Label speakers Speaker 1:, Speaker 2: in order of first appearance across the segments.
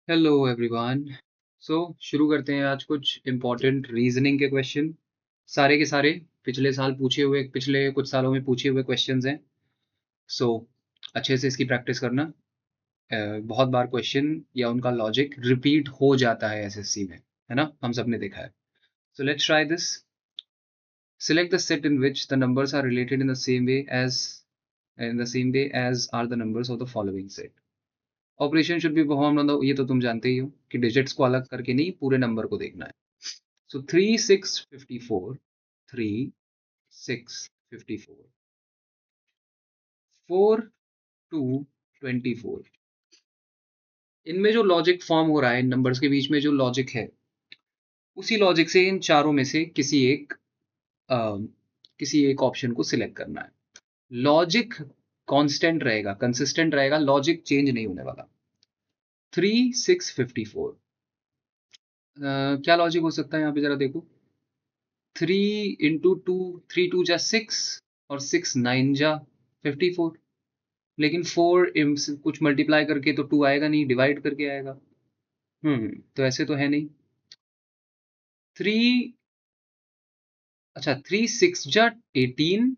Speaker 1: Hello everyone. शुरू करते हैं आज कुछ इम्पोर्टेंट रीजनिंग के क्वेश्चन। सारे के सारे पिछले कुछ सालों में पूछे हुए क्वेश्चंस हैं। सो अच्छे से इसकी प्रैक्टिस करना। बहुत बार क्वेश्चन या उनका लॉजिक रिपीट हो जाता है एसएससी में, है ना, हम सब ने देखा है। So let's try this. Select the set in which the numbers are related in the same way as are the numbers of the following set. Operation should be performed on the, ये तो तुम जानते ही हो कि digits को अलग करके नहीं पूरे नंबर को देखना है। सो 3 6 54, 3 6 54, 4 2 24। इनमें जो लॉजिक फॉर्म हो रहा है, इन नंबर्स के बीच में जो लॉजिक है, उसी लॉजिक से इन चारों में से किसी एक ऑप्शन को सिलेक्ट करना है। लॉजिक कांस्टेंट रहेगा, कंसिस्टेंट रहेगा, लॉजिक चेंज नहीं होने वाला। 3 6 54, क्या लॉजिक हो सकता है यहाँ पे, जरा देखो। 3 × 2, 3 × 2 = 6 और 6 9 = 54। लेकिन 4 कुछ मल्टीप्लाई करके तो 2 आएगा नहीं, डिवाइड करके आएगा। तो ऐसे तो है नहीं। 3 अच्छा 3 6 = 18,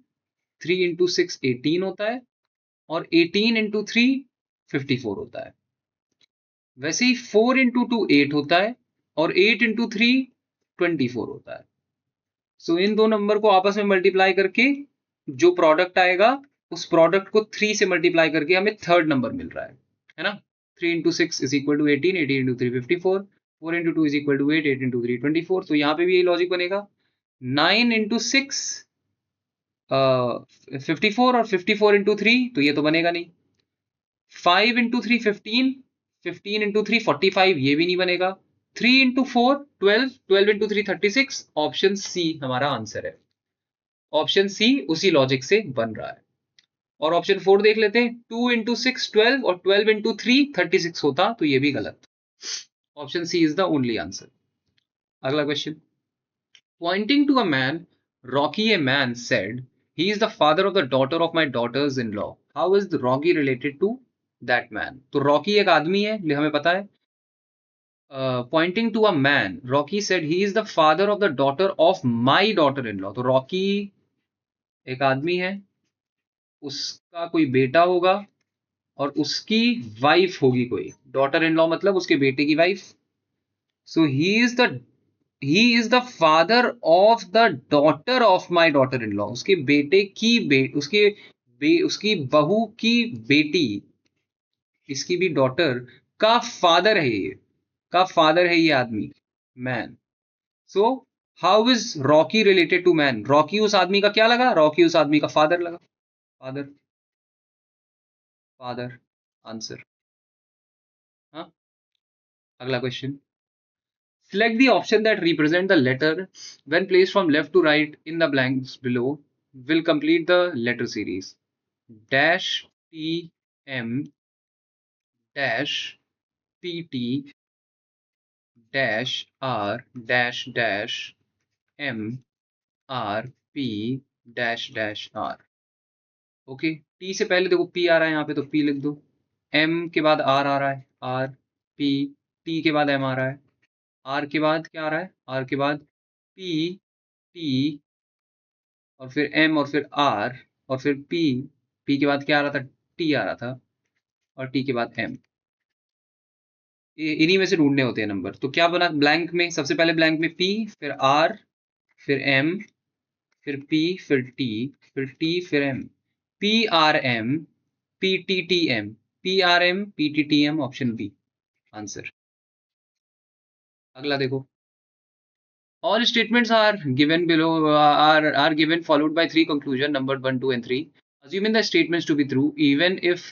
Speaker 1: 3 × 6 18 होता है और 18 × 3 54 होता है। वैसे ही 4 × 2 8 होता है और 8 × 3 24 होता है। सो इन दो नंबर को आपस में मल्टीप्लाई करके जो प्रोडक्ट आएगा, उस प्रोडक्ट को 3 से मल्टीप्लाई करके हमें थर्ड नंबर मिल रहा है ना। 3 × 6 = 18, 18 × 3 54, 4 × 2 = 8, 8 × 3 24। तो यहाँ पे भी यही लॉजिक बनेगा। 9 × 6 54 और 54 × 3, तो ये तो बनेगा नहीं। 5 × 3 15, 15 × 3 45, ये भी नहीं बनेगा। 3 × 4 12, 12 × 3 36। ऑप्शन सी हमारा आंसर है। ऑप्शन सी उसी लॉजिक से बन रहा है। और ऑप्शन 4 देख लेते हैं। 2 × 6 12 और 12 × 3 36 होता, तो ये भी गलत। Option C is the only answer. अगला question. Pointing to a man, Rocky a man said, he is the father of the daughter of my daughters in law. How is the Rocky related to that man? तो Rocky एक आदमी है, हमें पता है। Pointing to a man, Rocky said he is the father of the daughter of my daughter in law. तो Rocky एक आदमी है, उसका कोई बेटा होगा और उसकी वाइफ होगी कोई, डॉटर इन लॉ मतलब उसके बेटे की wife. So he is the father of the daughter of my daughter in law. उसके बेटे की उसकी बहू की बेटी, इसकी भी डॉटर का फादर है ये, ये आदमी, man. So how is Rocky related to man? Rocky उस आदमी का क्या लगा? रॉकी उस आदमी का फादर लगा। Father, father answer. हाँ, अगला question. Select the option that represent the letter when placed from left to right in the blanks below will complete the letter series. Dash T M dash P T dash R dash dash M R P dash dash R. Okay, T से पहले देखो P आ रहा है यहाँ पे, तो P लिख दो। एम के बाद आर आ रहा है, आर पी। टी के बाद एम आ रहा है, आर के बाद क्या आ रहा है? आर के बाद पी टी और फिर एम और फिर आर और फिर पी। पी के बाद क्या आ रहा था? टी आ रहा था, और टी के बाद एम। इन्हीं में से ढूंढने होते हैं नंबर। तो क्या बना ब्लैंक में? सबसे पहले ब्लैंक में पी, फिर आर, फिर एम, फिर पी, फिर टी, फिर टी, फिर M. P R M P T T M, P R M P T T M, option B answer. अगला देखो। All statements are given below are given followed by three conclusion numbered 1, 2 and 3. Assuming the statements to be true, even if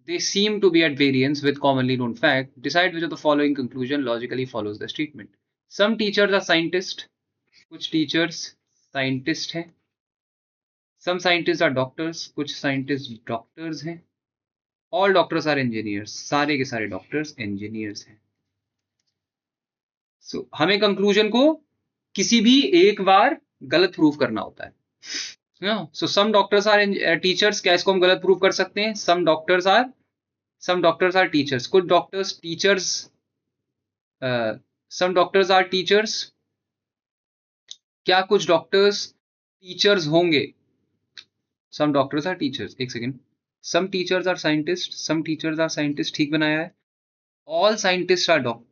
Speaker 1: they seem to be at variance with commonly known fact, decide which of the following conclusion logically follows the statement. Some teachers are scientists. कुछ teachers scientist हैं. Some scientists are doctors. कुछ scientists doctors हैं. All doctors are engineers. सारे के सारे doctors engineers हैं. So, हमें conclusion को किसी भी एक बार गलत प्रूफ करना होता है। So some doctors are teachers, क्या इसको हम गलत प्रूफ कर सकते हैं? Some doctors are some doctors are teachers, कुछ doctors teachers, some doctors are teachers, क्या कुछ डॉक्टर्स टीचर्स होंगे? सम डॉक्टर्स आर टीचर्स, एक second, some teachers are scientist, some teachers are scientist ठीक बनाया है। ऑल साइंटिस्ट आर डॉक्टर,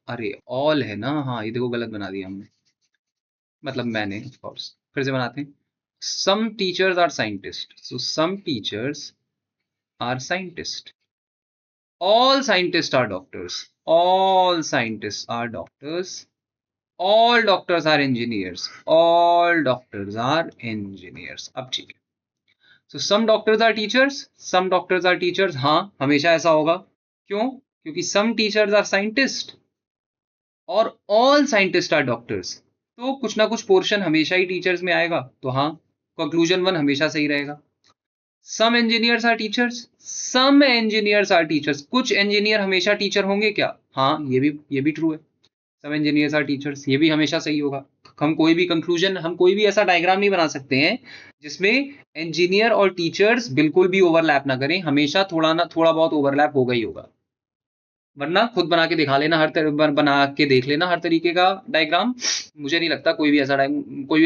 Speaker 1: अरे all है ना, हाँ ये देखो गलत बना दिया हमने, मतलब मैंने, ऑफ कोर्स फिर से बनाते हैं। Some teachers are scientist, so some teachers are scientist, all scientists are doctors, all scientists are doctors, all doctors are engineers, all doctors are engineers। अब ठीक है, so some doctors are teachers, some doctors are teachers, हाँ हमेशा ऐसा होगा, क्यों? क्योंकि some teachers are scientists और all scientists are doctors, तो कुछ ना कुछ पोर्शन हमेशा ही टीचर्स में आएगा, तो हाँ कंक्लूजन वन हमेशा सही रहेगा। Some engineers are teachers, some engineers are teachers, कुछ इंजीनियर हमेशा टीचर होंगे क्या? हाँ ये भी ट्रू है, सम इंजीनियर्स आर टीचर्स, ये भी हमेशा सही होगा। हम कोई भी कंक्लूजन, हम कोई भी ऐसा डायग्राम नहीं बना सकते हैं जिसमें इंजीनियर और टीचर्स बिल्कुल भी ओवरलैप ना करें, हमेशा थोड़ा ना थोड़ा बहुत ओवरलैप होगा ही होगा, वरना खुद बना के दिखा लेना, बना के देख लेना हर तरीके का डायग्राम, मुझे नहीं लगता कोई भी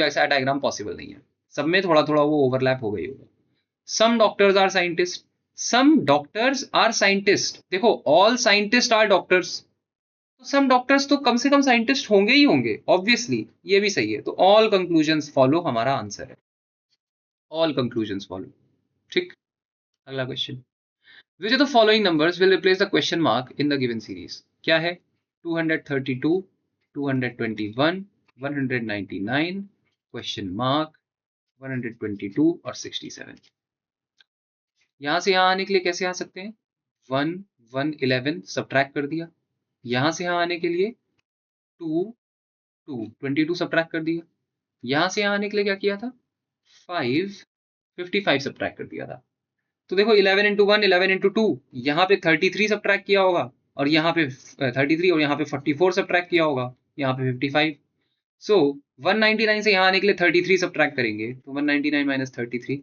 Speaker 1: ऐसा डायग्राम पॉसिबल नहीं है, सब में थोड़ा थोड़ा वो ओवरलैप होगा ही होगा। Some doctors are scientist, some doctors are scientist, देखो ऑल साइंटिस्ट आर डॉक्टर्स, तो सम डॉक्टर्स तो कम से कम साइंटिस्ट होंगे ही होंगे ऑब्वियसली, ये भी सही है, तो ऑल कंक्लूजन्स फॉलो हमारा आंसर है, ऑल कंक्लूजन्स फॉलो। ठीक, अगला question, which of the following numbers will replace the question mark in the given series? क्या है? 232, 221, 199, क्वेश्चन मार्क, 122 और 67। यहां से यहां आने के लिए कैसे आ सकते हैं? 1 1 11 सब्ट्रैक्ट कर दिया, यहां से यहां आने के लिए 2 2 22 सब्ट्रैक्ट कर दिया, यहां से यहां आने के लिए क्या किया था? 5 55 सब्ट्रैक्ट कर दिया था। तो देखो 11 इंटू 1 11 इंटू 2, यहाँ पे 33 सब्ट्रैक्ट किया होगा, और यहाँ पे 33 और यहाँ पे 44 सब्ट्रैक्ट किया होगा, यहाँ पे 55। सो 199 से यहाँ आने के लिए 33 सब्ट्रैक्ट करेंगे, तो 199 माइनस 33,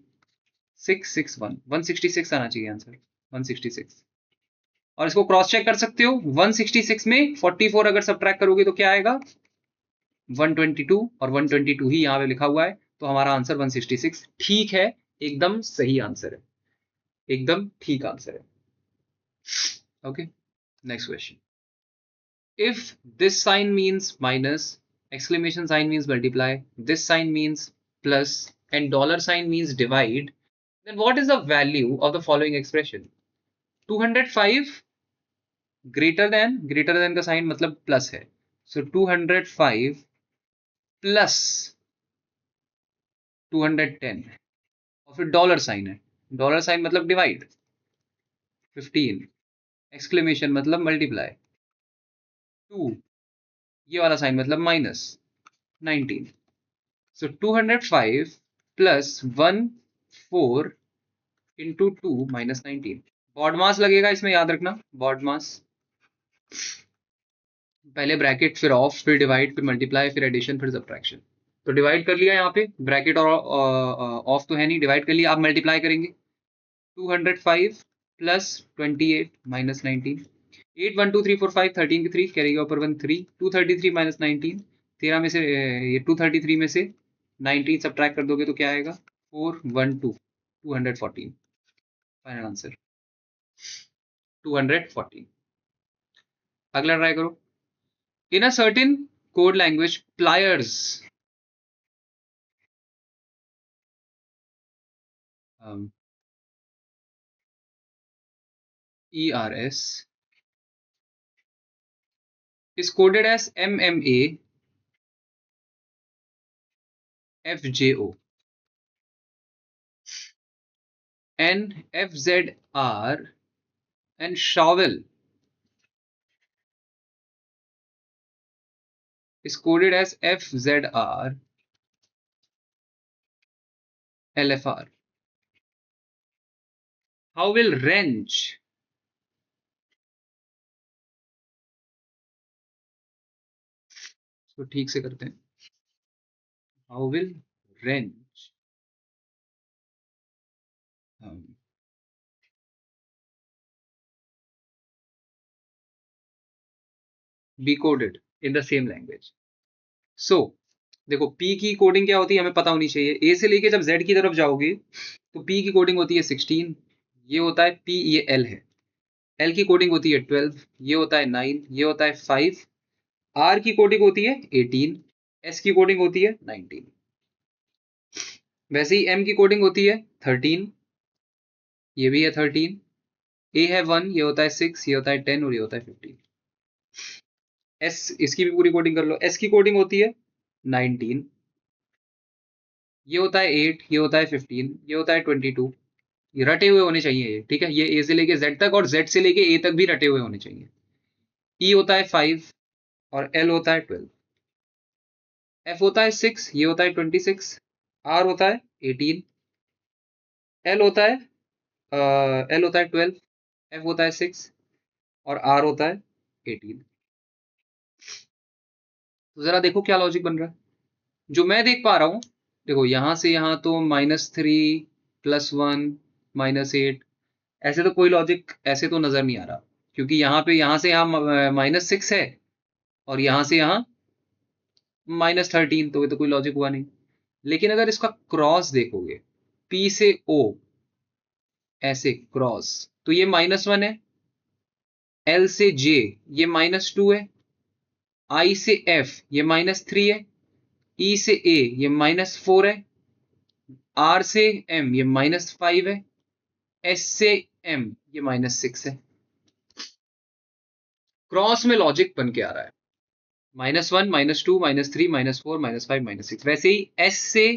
Speaker 1: 661, 166 आना चाहिए आंसर, 166। और इसको क्रॉस चेक कर सकते हो, 166 में 44 अगर सब्ट्रैक्ट करोगे तो क्या आएगा? 122, और 122 ही यहाँ पे लिखा हुआ है, तो हमारा आंसर 166 ठीक है, एकदम सही आंसर है, एकदम ठीक आंसर है। Okay, next question, if this sign means minus, exclamation sign means multiply, this sign means plus, and dollar sign means divide, then what is the value of the following expression? 205 greater than का sign मतलब plus है, सो 205 plus 210, और फिर dollar sign है, dollar sign मतलब divide, 15, exclamation मतलब multiply, 2 ये वाला साइन मतलब माइनस, 19। सो 205 प्लस 14 इंटू 2 माइनस 19, बॉड मास लगेगा इसमें, याद रखना बॉड मास, पहले ब्रैकेट फिर ऑफ फिर डिवाइड फिर मल्टीप्लाई फिर एडिशन फिर सब्ट्रैक्शन, तो डिवाइड कर लिया यहाँ पे, ब्रैकेट और ऑफ तो है नहीं, डिवाइड कर लिया, आप मल्टीप्लाई करेंगे, 205 प्लस 28 माइनस 19, 8 1 2 3 4 5 13 की 3 कैरी ऊपर 1 3, 233 माइनस 19, 13 में से ये 233 में से 19 सब्ट्रैक्ट कर दोगे तो क्या आएगा? 412, 214, फाइनल आंसर 214। अगला ट्राई करो, in a certain code language pliers, ERS is coded as MMA, FJO, and FZR, and shovel is coded as FZR, LFR. How will wrench, तो ठीक से करते हैं, how will wrench be coded in the same language. So देखो P की coding क्या होती है हमें पता होनी चाहिए। A से लेके जब Z की तरफ जाओगे तो P की कोडिंग होती है 16, ये होता है P, ये L है। L की कोडिंग होती है 12, ये होता है 9, ये होता है 5। R की कोडिंग होती है 18, S की कोडिंग होती है 19। वैसे ही M की कोडिंग होती है 13, ये भी है 13। A है 1, ये होता है 6, ये होता है 10 और ये होता है 15। S, इसकी भी पूरी कोडिंग कर लो। S की कोडिंग होती है 19, ये होता है 8, ये होता है 15, ये होता है 22। ये रटे हुए होने चाहिए ये, ठीक है। ये A से लेके Z तक और Z से लेके A तक भी रटे हुए होने चाहिए। E होता है 5 और L होता है 12। F होता है 6, ये होता है 26। R होता है 18। L होता है L होता है 12। F होता है 6 और R होता है 18। तो जरा देखो क्या लॉजिक बन रहा है। जो मैं देख पा रहा हूं, देखो यहां से यहां तो -3 +1 -8, ऐसे तो कोई लॉजिक ऐसे तो नजर नहीं आ रहा, क्योंकि यहाँ पे यहां से यहाँ -6 है और यहां से यहाँ -13, तो ये तो कोई लॉजिक हुआ नहीं। लेकिन अगर इसका क्रॉस देखोगे P से O ऐसे क्रॉस, तो ये -1 है। L से J ये -2 है। I से F ये -3 है। E से A ये -4 है। R से M ये -5 है। S से M ये -6 है। क्रॉस में लॉजिक बन के आ रहा है -1 -2 -3 -4 -5 -6। वैसे ही S से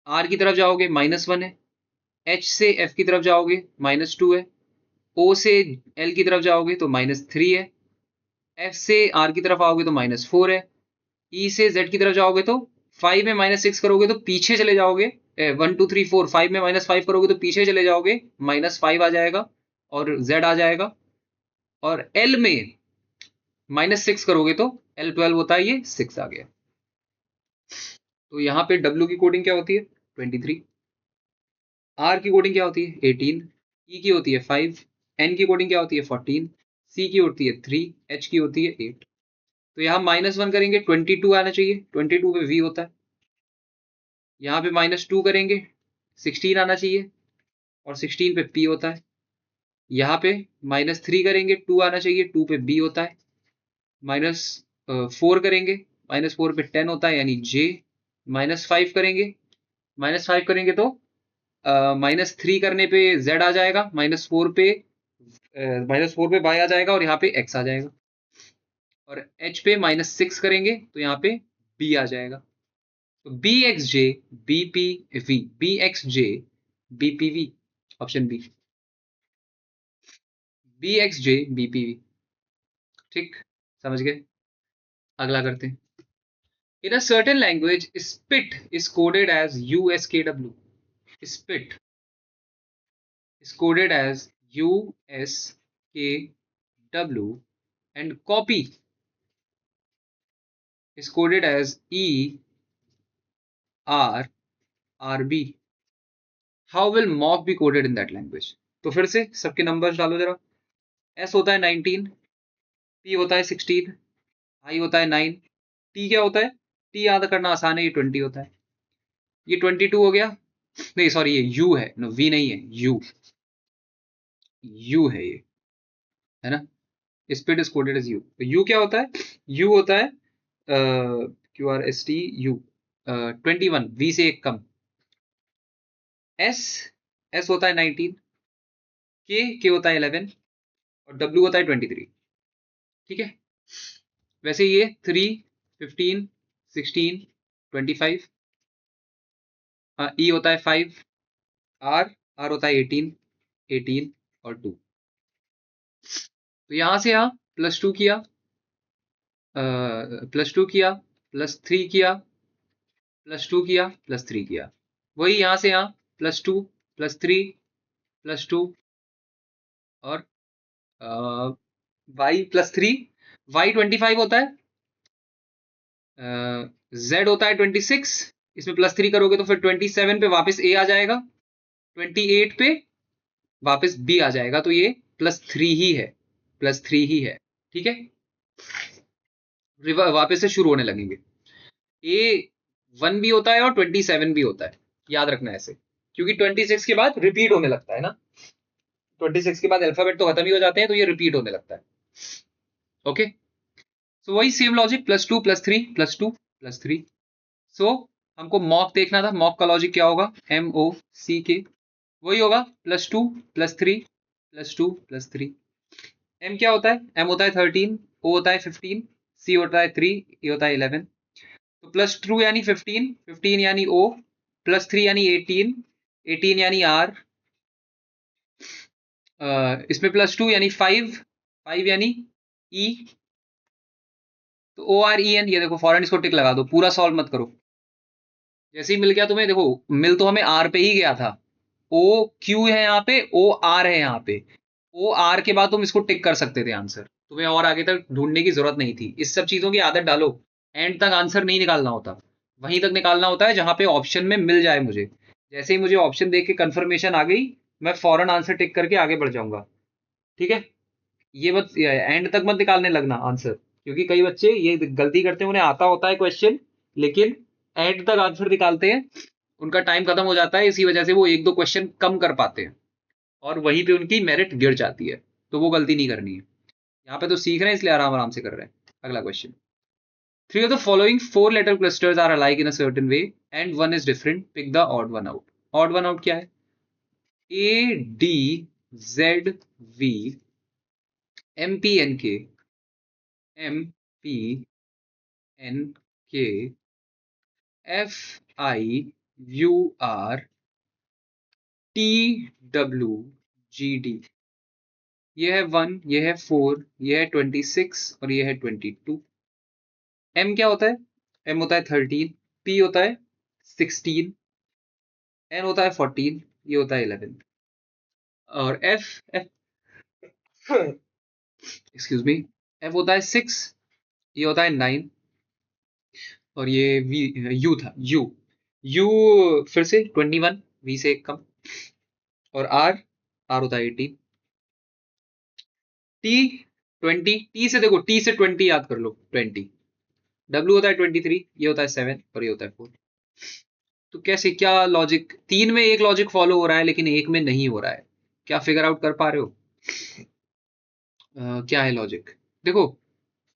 Speaker 1: R की तरफ जाओगे -1 है। H से F की तरफ जाओगे -2 है। O से L की तरफ जाओगे तो -3 है। F से R की तरफ आओगे तो -4 है। E से Z की तरफ जाओगे तो 5 में -6 करोगे तो पीछे चले जाओगे। 1 2 3 4 5 में -5 करोगे तो पीछे चले जाओगे, -5 आ जाएगा और Z आ जाएगा। और L में -6 करोगे तो L12 होता है, ये 6 आ गया। तो यहाँ पे W की कोडिंग क्या होती है 23, R की कोडिंग क्या होती है 18, E की होती है 5, N की कोडिंग क्या होती है 14, C की होती है 3, H की होती है 8। तो यहाँ -1 करेंगे 22 आना चाहिए, 22 पे V होता है। यहाँ पे -2 करेंगे 16 आना चाहिए और 16 पे P होता है। यहाँ पे -3 करेंगे 2 आना चाहिए, 2 पे B होता है। -4 करेंगे, -4 पे 10 होता है यानी J। -5 करेंगे, -5 करेंगे तो -3 करने पे Z आ जाएगा, -4 पे Y आ जाएगा और यहाँ पे X आ जाएगा। और H पे -6 करेंगे तो यहाँ पे B आ जाएगा। तो BXJ BPV, BXJ BPV, option B, BXJ BPV। ठीक, समझ गए। अगला करते हैं। In a certain language, spit is coded as USKW. Spit is coded as USKW and copy is coded as ERRB. How will mock be coded in that language? तो फिर से सबके नंबर्स डालो जरा। S होता है 19, P होता है 16, I होता है 9, T क्या होता है? T याद करना आसान है, ये 20 होता है। ये 22 हो गया, नहीं सॉरी ये U है, नो V नहीं है, U है ये, है ना। Speed is coded as U। तो U क्या होता है? U होता है QRST U 21, V से एक कम। S होता है 19, K होता है 11 और W होता है 23। ठीक है। वैसे ये 3 15 16 25, E होता है 5, R होता है 18 और 2। तो यहां से यहाँ +2 किया, +2 किया, +3 किया, +2 किया, +3 किया। वही यहां से यहाँ +2 +3 +2 और y +3, y 25 होता है, z होता है 26, इसमें +3 करोगे तो फिर 27 पे वापस a आ जाएगा, 28 पे वापस b आ जाएगा। तो ये +3 ही है, +3 ही है। ठीक है। वापस से शुरू होने लगेंगे। A1 भी होता है और 27 भी होता है, याद रखना ऐसे, क्योंकि 26 के बाद रिपीट होने लगता है ना, 26 के बाद अल्फाबेट तो खत्म ही हो जाते हैं, तो ये रिपीट होने लगता है। ओके, सो वही सेम लॉजिक, +2 +3 +2 +3। सो हमको मॉक देखना था, मॉक का लॉजिक क्या होगा, MOCK, वही होगा +2 +3 +2 +3। M क्या होता है, M होता है 13, O होता है 15, C होता है 3, E होता है 11। तो +2 यानी 15, 15 यानी O, +3 यानी 18, 18 यानी R, इसमें +2 यानी 5, 5 यानी E। तो OREN, ये देखो फॉरन इसको टिक लगा दो, पूरा सॉल्व मत करो। जैसे ही मिल गया तुम्हें, देखो मिल तो हमें R पे ही गया था, OQ है यहाँ पे, OR है यहाँ पे, OR के बाद तुम इसको टिक कर सकते थे आंसर, तुम्हें और आगे तक ढूंढने की जरूरत नहीं थी। इस सब चीजों की आदत डालो, एंड तक आंसर नहीं निकालना होता, वहीं तक निकालना होता है जहां पे ऑप्शन में मिल जाए मुझे। जैसे ही मुझे ऑप्शन देख के कंफर्मेशन आ गई, मैं फौरन आंसर टिक करके आगे बढ़ जाऊंगा। ठीक है, ये मत एंड तक मत निकालने लगना आंसर, क्योंकि कई बच्चे ये गलती करते हैं, उन्हें आता होता है क्वेश्चन, लेकिन एंड तक आंसर निकालते हैं, उनका टाइम खत्म हो जाता है, इसी वजह से वो एक दो क्वेश्चन कम कर पाते हैं और वहीं पे उनकी मेरिट गिर जाती है। तो वो गलती नहीं करनी है, यहाँ पे तो सीख रहे हैं इसलिए आराम आराम से कर रहे हैं। अगला question, 3 of the following 4-letter clusters are alike in a certain way and one is different, pick the odd one out। odd one out क्या है, ADZV MPNK MPNK FIUR TWGD। ये है 1, ये है 4, ये है 26 और ये है 22। M क्या होता है, M होता है 13, P होता है 16, N होता है 14, ये होता है 11, और F एक्सक्यूज मी, F होता है 6, ये होता है 9, और ये U था, U फिर से 21, V से एक कम, और R होता है 18, T 20, T से देखो, T से 20 याद कर लो, 20, W होता है 23, ये होता है 7 और ये होता है 4। तो कैसे, क्या लॉजिक, तीन में एक लॉजिक फॉलो हो रहा है लेकिन एक में नहीं हो रहा है, क्या फिगर आउट कर पा रहे हो? क्या है लॉजिक, देखो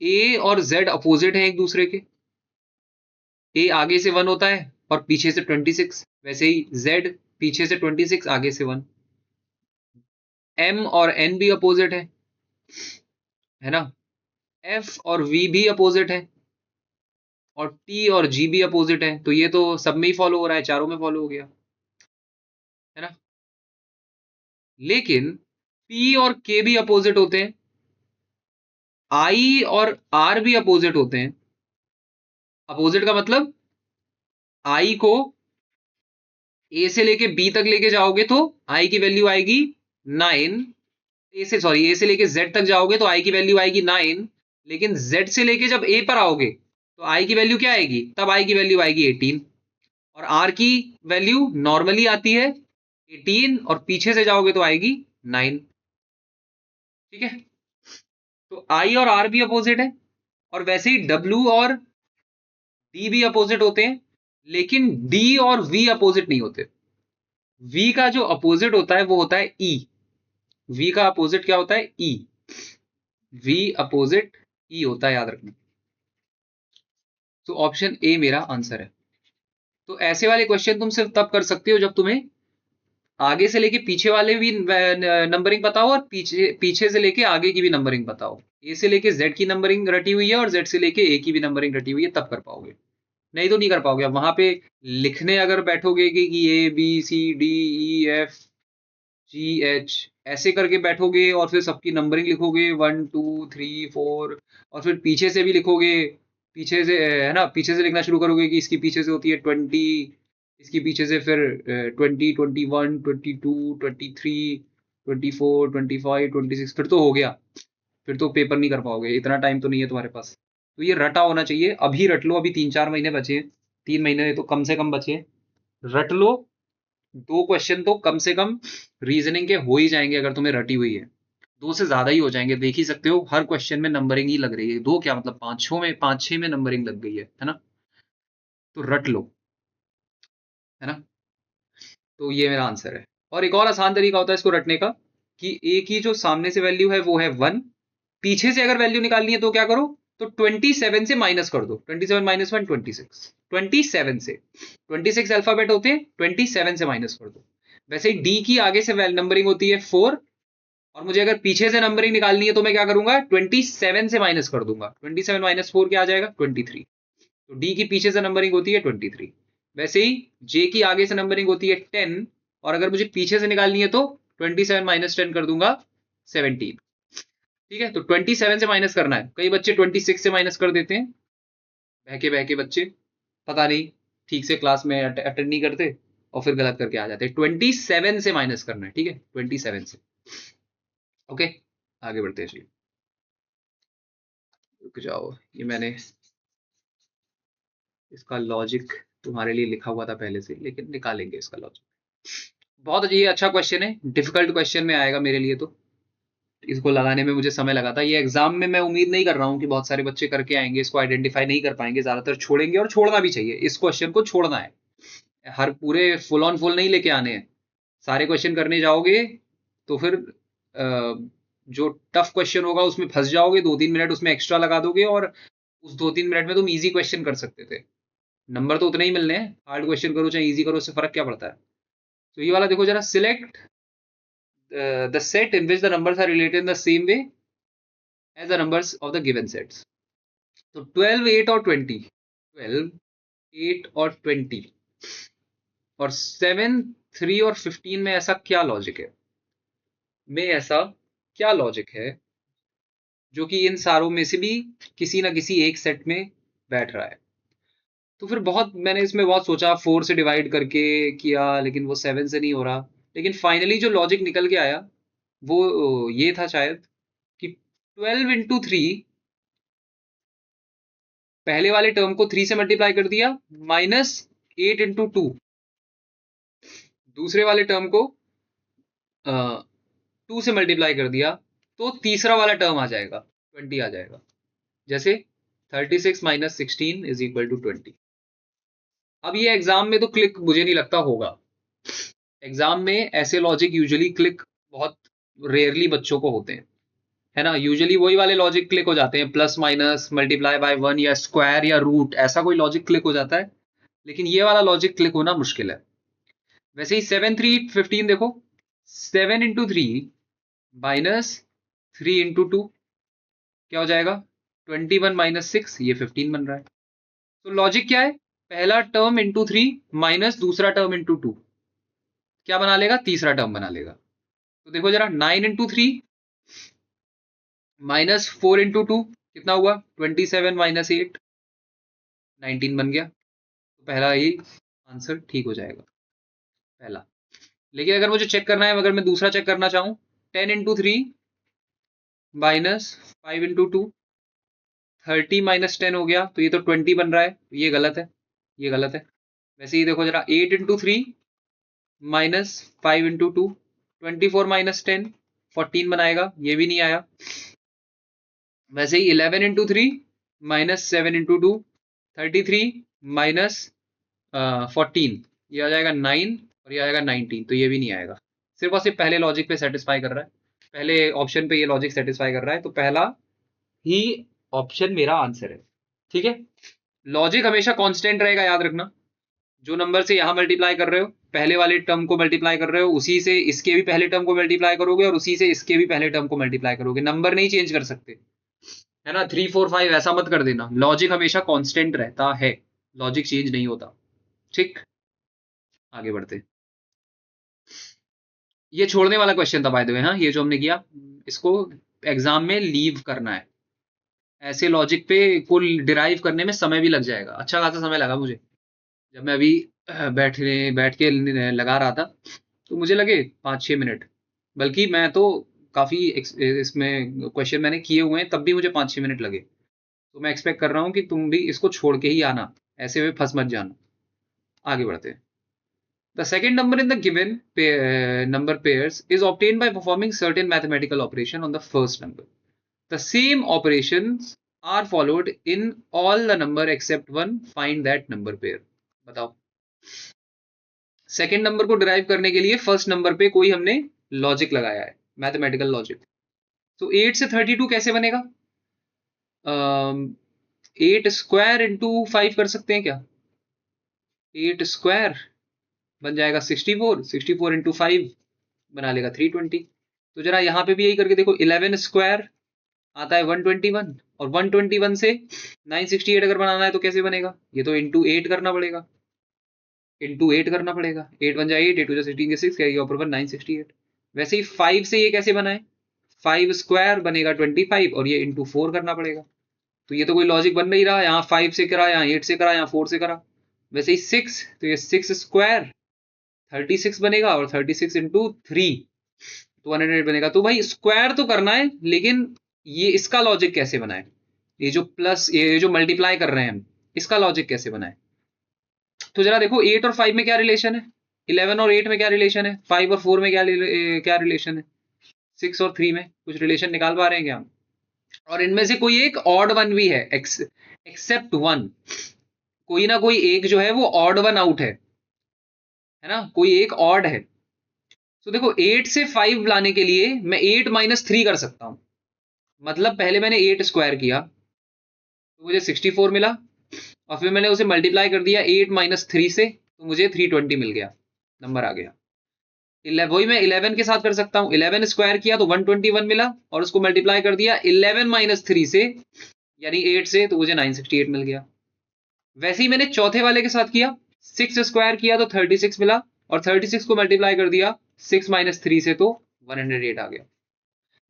Speaker 1: A और Z अपोजिट है एक दूसरे के, A आगे से 1 होता है और पीछे से 26, वैसे ही Z पीछे से 26 आगे से 1। M और N भी अपोजिट है ना, F और V भी अपोजिट है, और T और G भी अपोजिट है, तो ये तो सब में ही फॉलो हो रहा है, चारों में फॉलो हो गया, है ना। लेकिन P और K भी अपोजिट होते हैं, I और R भी अपोजिट होते हैं। अपोजिट का मतलब I को A से लेके B तक लेके जाओगे तो I की वैल्यू आएगी 9, ए से लेके Z तक जाओगे तो I की वैल्यू आएगी 9, लेकिन Z से लेके जब A पर आओगे तो I की वैल्यू क्या आएगी, तब I की वैल्यू आएगी 18, और R की वैल्यू नॉर्मली आती है 18 और पीछे से जाओगे तो आएगी 9। ठीक है, तो I और R भी अपोजिट है, और वैसे ही W और D भी अपोजिट होते हैं, लेकिन D और V अपोजिट नहीं होते। V का जो अपोजिट होता है वो होता है E, V का अपोजिट क्या होता है, E, V अपोजिट E होता है, याद रखना। तो ऑप्शन ए मेरा आंसर है। तो ऐसे वाले क्वेश्चन तुम सिर्फ तब कर सकते हो जब तुम्हें आगे से लेके पीछे वाले भी नंबरिंग पता हो और पीछे से लेके आगे की भी नंबरिंग पता हो। ए से लेके जेड की नंबरिंग रटी हुई है और जेड से लेके ए की भी नंबरिंग रटी हुई है, तब कर पाओगे, नहीं तो नहीं कर पाओगे। अब वहां पे लिखने अगर बैठोगे कि A B C D E F G H ऐसे करके बैठोगे और फिर सबकी नंबरिंग लिखोगे 1 2 3 4, और फिर पीछे से भी लिखोगे, पीछे से है ना, पीछे से लिखना शुरू करोगे कि इसकी पीछे से होती है 20, इसकी पीछे से फिर 20 21 22 23 24 25 26, फिर तो हो गया, फिर तो पेपर नहीं कर पाओगे, इतना टाइम तो नहीं है तुम्हारे पास। तो ये रटा होना चाहिए, अभी रट लो, अभी 3-4 महीने बचे हैं, 3 महीने तो कम से कम बचे हैं, रट लो, 2 क्वेश्चन तो कम से कम रीजनिंग के हो ही जाएंगे अगर तुम्हें रटी हुई है। 2 से ज्यादा ही हो जाएंगे, देख ही सकते हो हर क्वेश्चन में नंबरिंग ही लग रही है। 2 क्या मतलब 5 6 में नंबरिंग लग गई है ना। तो रट लो, है ना। तो ये मेरा आंसर है। और एक और आसान तरीका होता है इसको रटने का, कि ए की जो सामने से वैल्यू है वो है 1, पीछे से अगर वैल्यू निकालनी है तो क्या करो, तो 27 से माइनस कर दो। 27 माइनस 1 26, 27 से 26 अल्फाबेट होते हैं, 27 से माइनस कर दो। वैसे ही डी की आगे से नंबरिंग होती है 4, और मुझे अगर पीछे से नंबरिंग निकालनी है तो मैं क्या करूंगा, 27 से माइनस कर दूंगा। 27 माइनस 4 क्या आ जाएगा, 23। तो डी की पीछे से नंबरिंग होती है 23। वैसे ही जे की आगे से नंबरिंग होती है 10, और अगर मुझे पीछे से निकालनी है तो 27 माइनस 10 कर दूंगा 17। ठीक है, तो 27 से माइनस करना है। कई बच्चे 26 से माइनस कर देते हैं, बहके बच्चे, पता नहीं ठीक से क्लास में अटेंड नहीं करते और फिर गलत करके आ जाते हैं। 27 से माइनस करना है, ठीक है, 27 से। ओके, आगे बढ़ते हैं। रुक जाओ, ये मैंने इसका लॉजिक तुम्हारे लिए लिखा हुआ था पहले से, लेकिन निकालेंगे इसका लॉजिक। बहुत ये अच्छा क्वेश्चन है, डिफिकल्ट क्वेश्चन में आएगा मेरे लिए, तो इसको लगाने में मुझे समय लगा था। ये एग्जाम में मैं उम्मीद नहीं कर रहा हूँ कि बहुत सारे बच्चे करके आएंगे, इसको आइडेंटिफाई नहीं कर पाएंगे, ज्यादातर छोड़ेंगे, और छोड़ना भी चाहिए। इस क्वेश्चन को छोड़ना है, हर पूरे फुल ऑन फुल नहीं लेके आने हैं। सारे क्वेश्चन करने जाओगे तो फिर जो टफ क्वेश्चन होगा उसमें फंस जाओगे, 2-3 मिनट उसमें एक्स्ट्रा लगा दोगे, और उस 2-3 मिनट में तुम इजी क्वेश्चन कर सकते थे। नंबर तो उतने ही मिलने हैं, हार्ड क्वेश्चन करो चाहे इजी करो, उससे फर्क क्या पड़ता है। तो ये वाला देखो जरा, select the set in which the numbers are related in the same way as the numbers of the given sets. तो 12, 8 और 20, 12, 8 और 20 और 7, 3 और 15 में ऐसा क्या लॉजिक है, जो कि इन सारों में से भी किसी ना किसी एक सेट में बैठ रहा है। तो फिर मैंने इसमें बहुत सोचा, 4 से डिवाइड करके किया, लेकिन वो 7 से नहीं हो रहा। लेकिन फाइनली जो लॉजिक निकल के आया वो ये था शायद, कि 12 इंटू 3, पहले वाले टर्म को 3 से मल्टीप्लाई कर दिया, माइनस 8 इंटू 2, दूसरे वाले टर्म को 2 से मल्टीप्लाई कर दिया, तो तीसरा वाला टर्म आ जाएगा, 20 आ जाएगा। जैसे 36 माइनस 16 इज इक्वल टू 20। अब ये एग्जाम में तो क्लिक मुझे नहीं लगता होगा। एग्जाम में ऐसे लॉजिक यूजुअली क्लिक बहुत रेयरली बच्चों को होते हैं, है ना। यूजुअली वही वाले लॉजिक क्लिक हो जाते हैं, प्लस माइनस, मल्टीप्लाई बाय 1 या स्क्वायर या रूट, ऐसा कोई लॉजिक क्लिक हो जाता है। लेकिन ये वाला लॉजिक क्लिक होना मुश्किल है। वैसे ही 7, 3, 15 देखो, 7 इंटू 3 माइनस 3 इंटू 2 क्या हो जाएगा, 21 माइनस 6, ये 15 बन रहा है। तो लॉजिक क्या है, पहला टर्म इंटू 3 माइनस दूसरा टर्म इंटू 2 क्या बना लेगा, तीसरा टर्म बना लेगा। तो देखो जरा, 9 इंटू 3 माइनस 4 इंटू 2 कितना हुआ, 27 माइनस 8, 19 बन गया। तो पहला ही आंसर ठीक हो जाएगा, पहला। लेकिन अगर मुझे चेक करना है, अगर मैं दूसरा चेक करना चाहूं, 10 इंटू 3 माइनस 5 इंटू 2, 30 माइनस 10 हो गया, तो ये तो 20 बन रहा है, ये गलत है, ये गलत है। वैसे ही देखो जरा, 8 इंटू 3 माइनस 5 इंटू 2, 24 माइनस 10, 14 बनाएगा, ये भी नहीं आया। वैसे ही 11 इंटू 3 माइनस 7 इंटू 2, 33 माइनस 14, ये आ जाएगा 9, और ये आएगा 19, तो ये भी नहीं आएगा। सिर्फ और सिर्फ पहले लॉजिक पे सेटिस्फाई कर रहा है, पहले ऑप्शन पे ये लॉजिक सेटिस्फाई कर रहा है, तो पहला ही ऑप्शन मेरा आंसर है। ठीक है, लॉजिक हमेशा कांस्टेंट रहेगा, याद रखना। जो नंबर से यहां मल्टीप्लाई कर रहे हो, पहले वाले टर्म को मल्टीप्लाई कर रहे हो, उसी से इसके भी पहले टर्म को मल्टीप्लाई करोगे, और उसी से इसके भी पहले टर्म को मल्टीप्लाई करोगे। नंबर नहीं चेंज कर सकते, है ना। 3, 4, 5 ऐसा मत कर देना, लॉजिक हमेशा कांस्टेंट रहता है, लॉजिक चेंज नहीं होता। ठीक, आगे बढ़ते। ये छोड़ने वाला क्वेश्चन था बाय द वे, हाँ, ये जो हमने किया, इसको एग्जाम में लीव करना है। ऐसे लॉजिक पे को डिराइव करने में समय भी लग जाएगा, अच्छा खासा समय लगा मुझे। जब मैं अभी बैठ के लगा रहा था, तो मुझे लगे 5-6 मिनट, बल्कि मैं तो काफी इसमें क्वेश्चन मैंने किए हुए हैं, तब भी मुझे 5-6 मिनट लगे। तो मैं एक्सपेक्ट कर रहा हूँ कि तुम भी इसको छोड़ के ही आना, ऐसे में फंस मत जाना। आगे बढ़ते हैं। The second number in the given number pairs is obtained by performing certain mathematical operation on the first number. The same operations are followed in all the number except one. Find that number pair. बताओ, second number को derive करने के लिए first number पे कोई हमने logic लगाया है, मैथमेटिकल लॉजिक. तो 8 से 32 कैसे बनेगा? 8 स्क्वायर इंटू 5 कर सकते हैं क्या? 8 स्क्वायर बन जाएगा 64, 64 इंटू 5 बना लेगा 320. तो जरा यहाँ पे भी यही करके देखो, 11 स्क्वायर आता है 121, और 121 से 968 अगर बनाना है तो कैसे बनेगा? ये तो इंटू 8 करना पड़ेगा, इंटू 8 करना पड़ेगा. 8 बन जाए 8, 8 हो जाए 16 के 6, क्या ऊपर 968. वैसे ही 5 से ये कैसे बनाए? 5 स्क्वायर बनेगा 25, और ये इंटू 4 करना पड़ेगा. तो ये तो कोई लॉजिक बन नहीं रहा. यहाँ 5 से करा, यहाँ 8 से करा, यहाँ 4 से करा. वैसे ही 6, तो ये 6 स्क्वायर 36 बनेगा, और 36 इंटू 3 तो 108 बनेगा. तो भाई स्क्वायर तो करना है, लेकिन ये इसका लॉजिक कैसे बनाए? ये जो प्लस, ये जो मल्टीप्लाई कर रहे हैं हम, इसका लॉजिक कैसे बनाए? तो जरा देखो 8 और 5 में क्या रिलेशन है, 11 और 8 में क्या रिलेशन है, 5 और 4 में क्या रिलेशन है, 6 और 3 में कुछ रिलेशन निकाल पा रहे हैं क्या हम? और इनमें से कोई एक ऑड वन भी है, एक्सेप्ट वन. कोई ना कोई एक जो है वो ऑड वन आउट है ना, कोई एक ऑड है. तो देखो 8 से 5 लाने के लिए मैं 8 माइनस 3 कर सकता हूं. मतलब पहले मैंने 8 स्क्वायर किया तो मुझे 64 मिला, और फिर मैंने उसे मल्टीप्लाई कर दिया 8 माइनस 3 से, तो मुझे 320 मिल गया, नंबर आ गया. वही मैं 11 के साथ कर सकता हूं. 11 स्क्वायर किया तो 121 मिला, और उसको मल्टीप्लाई कर दिया 11 माइनस 3 से, यानी 8 से, तो मुझे 968 मिल गया. वैसे ही मैंने चौथे वाले के साथ किया, 6 स्क्वायर किया तो 36 मिला, और 36 को मल्टीप्लाई कर दिया 6 माइनस 3 से, तो 108 आ गया.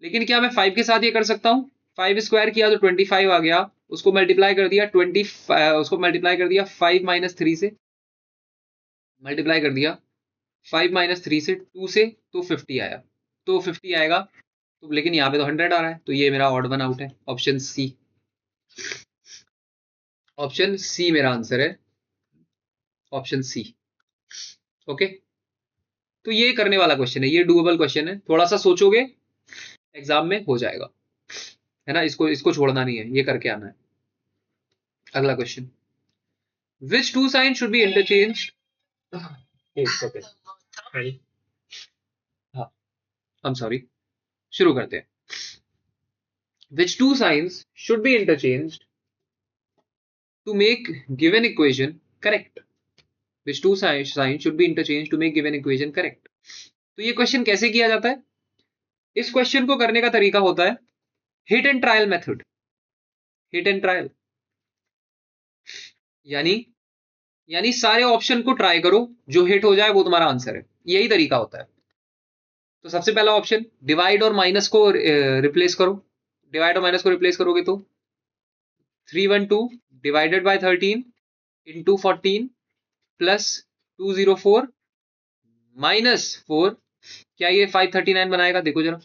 Speaker 1: लेकिन क्या मैं 5 के साथ ये कर सकता हूँ? 5 स्क्वायर किया तो 25 आ गया, उसको मल्टीप्लाई कर दिया 5 माइनस 3 से, मल्टीप्लाई कर दिया 5 माइनस 3 से 2 से, तो 50 आया. तो 50 आएगा, तो लेकिन यहाँ पे तो 100 आ रहा है, तो ये मेरा ऑड वन आउट है. ऑप्शन सी, ऑप्शन सी मेरा आंसर है, ऑप्शन सी. ओके, तो ये करने वाला क्वेश्चन है, ये डूएबल क्वेश्चन है. थोड़ा सा सोचोगे एग्जाम में हो जाएगा, है ना. इसको छोड़ना नहीं है, ये करके आना है. अगला question, which two sign should be interchange? हाँ, I'm sorry, शुरू करते हैं. Which two signs should be interchanged to make given equation correct? Which two signs should be interchanged to make given equation correct? तो ये question कैसे किया जाता है? इस क्वेश्चन को करने का तरीका होता है hit and trial method. Hit and trial यानी सारे ऑप्शन को ट्राई करो, जो हिट हो जाए वो तुम्हारा आंसर है. यही तरीका होता है. तो सबसे पहला ऑप्शन, डिवाइड और माइनस को रिप्लेस करो. डिवाइड और माइनस को रिप्लेस करोगे तो 312 divided by 13 into 14 plus 204 minus 4, क्या ये 539 बनाएगा? देखो जरा,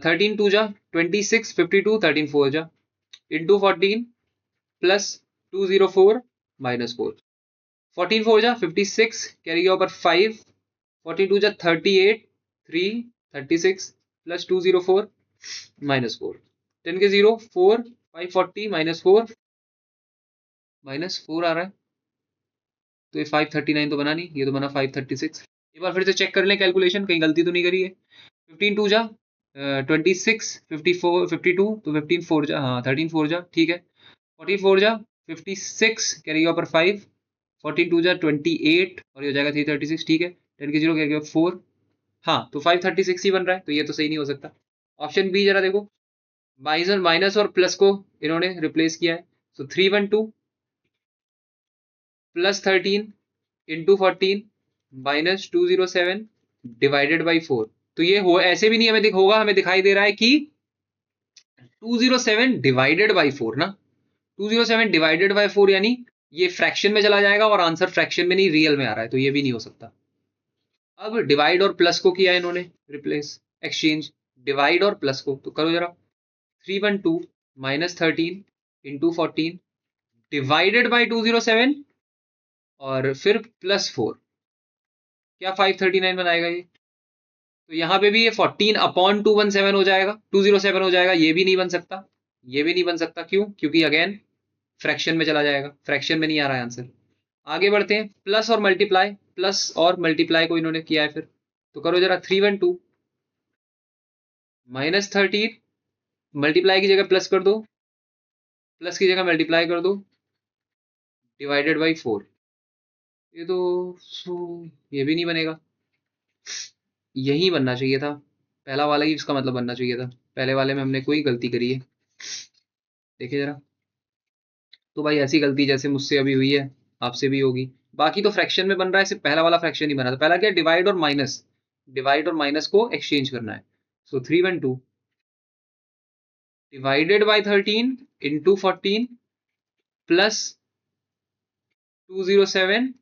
Speaker 1: 13 2 जा 26, 52, 13 4 जा इंटू 14 प्लस 204 माइनस 4, 14 4 जा 56, कैरी ऊपर 5, 42 जा 38, 3 36 प्लस 204 माइनस 4, 10 के 0 4, 540 माइनस 4 आ रहा है. तो ये 539 तो बना नहीं, ये तो बना 536. एक बार फिर से चेक कर लें कैलकुलेशन, कहीं गलती तो नहीं करी है. 15 2 जा 26, 54 52, तो 15 4 जा, हाँ 13 4 जा, ठीक है. 44 जा 56, कैरी ऊपर 5, 14 2 जा 28, और ये हो जाएगा 336, ठीक है. 10 के 0 कैरी ऊपर 4, हाँ तो 536 ही बन रहा है, तो ये तो सही नहीं हो सकता. ऑप्शन बी जरा देखो, माइनस और प्लस को इन्होंने रिप्लेस किया है. तो 312 plus 13 into 14 minus 207 divided by 4. तो ये हो ऐसे भी नहीं हमें होगा, हमें दिखाई दे रहा है कि 207 डिवाइडेड बाई 4 ना, 207 डिवाइडेड बाई 4, यानी ये फ्रैक्शन में चला जाएगा, और आंसर फ्रैक्शन में नहीं रियल में आ रहा है, तो ये भी नहीं हो सकता. अब डिवाइड और प्लस को किया इन्होंने रिप्लेस, एक्सचेंज डिवाइड और प्लस को, तो करो जरा. 312 माइनस 13 इंटू 14 डिवाइडेड बाई 207, और फिर प्लस 4, क्या 539 बनाएगा ये? तो यहाँ पे भी ये 14/217 हो जाएगा, 207 हो जाएगा, ये भी नहीं बन सकता, ये भी नहीं बन सकता। क्यों? क्योंकि अगेन फ्रैक्शन में चला जाएगा, फ्रैक्शन में नहीं आ रहा है आंसर। आगे बढ़ते हैं, प्लस और मल्टीप्लाई, प्लस और मल्टीप्लाई को इन्होंने किया है फिर, तो करो जरा 312 -13, मल्टीप्लाई की जगह प्लस कर दो, प्लस की जगह मल्टीप्लाई कर दो, डिवाइडेड बाई 4। ये तो ये भी नहीं बनेगा, यही बनना चाहिए था, पहला वाला ही इसका मतलब बनना चाहिए था, पहले वाले में हमने कोई गलती करी है, देखिए जरा। तो भाई ऐसी गलती जैसे मुझसे अभी हुई है आपसे भी होगी। बाकी तो फ्रैक्शन में बन रहा है, सिर्फ पहला वाला फ्रैक्शन ही बना था। पहला क्या, डिवाइड और माइनस, डिवाइड और माइनस को एक्सचेंज करना है। सो 312 डिवाइडेड बाई 13 इंटू 14 प्लस 207